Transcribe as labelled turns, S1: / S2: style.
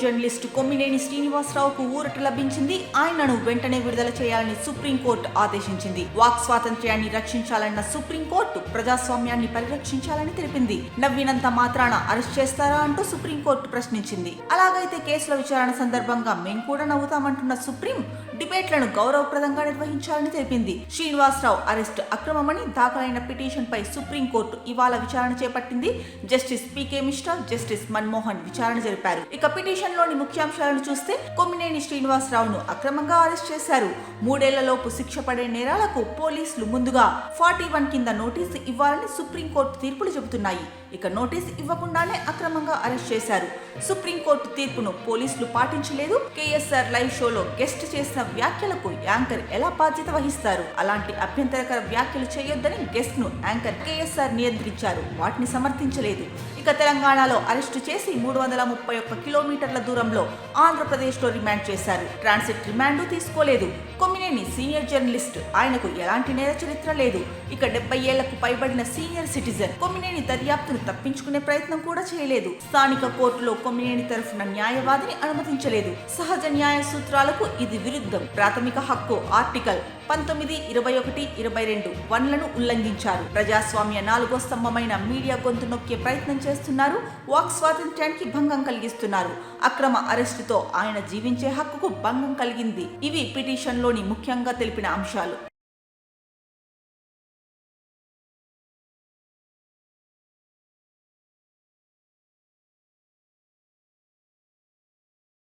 S1: Journalist Kommineni శ్రీనివాసరావుకు ఊరట లభించింది. ఆయనను వెంటనే విడుదల చేయాలని సుప్రీంకోర్టు ఆదేశించింది. వాక్ స్వాతంత్ర్యాన్ని రక్షించాలన్న సుప్రీంకోర్టు ప్రజాస్వామ్యాన్ని పరిరక్షించాలని తెలిపింది. నవ్వినంత మాత్రాన అరెస్ట్ చేస్తారా అంటూ సుప్రీంకోర్టు ప్రశ్నించింది. అలాగైతే కేసుల విచారణ సందర్భంగా మేము కూడా నవ్వుతామంటున్న సుప్రీం డిబేట్లను గౌరవప్రదంగా నిర్వహించాలని తెలిపింది. శ్రీనివాసరావు అరెస్ట్ అక్రమమని దాఖలైన పిటిషన్ పై సుప్రీంకోర్టు ఇవాళ విచారణ చేపట్టింది. జస్టిస్ పీకే మిశ్రా, జస్టిస్ మన్మోహన్ విచారణ జరిపారు. ఇక పిటిషన్ లోని ముఖ్యాంశాలను చూస్తే కొమ్మినేని శ్రీనివాసరావును అక్రమంగా అరెస్ట్ చేశారు. 3 ఏళ్లలోపు శిక్ష పడే నేరాలకు పోలీసులు ముందుగా 41 కింద నోటీసు ఇవ్వాలని సుప్రీంకోర్టు తీర్పులు చెబుతున్నాయి. ఇక నోటీసు ఇవ్వకుండానే అక్రమంగా అరెస్ట్ చేశారు. సుప్రీంకోర్టు తీర్పును పోలీసులు పాటించలేదు. కేఎస్ఆర్ లైవ్ షోలో గెస్ట్ చేసిన వ్యాఖ్యలకు యాంకర్ ఎలా బాధ్యత వహిస్తారు? అలాంటి అభ్యంతరకర వ్యాఖ్యలు చేయొద్దని గెస్ట్ ను యాంకర్ కేఎస్ఆర్ నియంత్రించారు. వాటిని సమర్థించలేదు. ఇక తెలంగాణలో అరెస్టు చేసి 331 కిలోమీటర్ల దూరంలో ఆంధ్రప్రదేశ్లో రిమాండ్ చేశారు. ట్రాన్సిట్ రిమాండ్ తీసుకోలేదు. కొమ్మినేని సీనియర్ జర్నలిస్ట్, ఆయనకు ఎలాంటి నేర చరిత్ర లేదు. ఇక 70 ఏళ్లకు పైబడిన సీనియర్ సిటిజన్ కొమ్మినేని దర్యాప్తును తప్పించుకునే ప్రయత్నం కూడా చేయలేదు. స్థానిక కోర్టులో కొమ్మినేని తరఫున న్యాయవాదిని అనుమతించలేదు. సహజ న్యాయ సూత్రాలకు ఇది విరుద్ధం. ప్రాథమిక హక్కు ఆర్టికల్ 19, 21, 22 వన్లను ఉల్లంఘించారు. ప్రజాస్వామ్య 4వ స్తంభమైన మీడియా గొంతు నొక్కే ప్రయత్నం చేస్తున్నారు. వాక్ స్వాతంత్ర్యానికి భంగం కలిగిస్తున్నారు. అక్రమ అరెస్టుతో ఆయన జీవించే హక్కుకు భంగం కలిగింది. ఇవి పిటిషన్లోని ముఖ్యంగా తెలిపిన అంశాలు.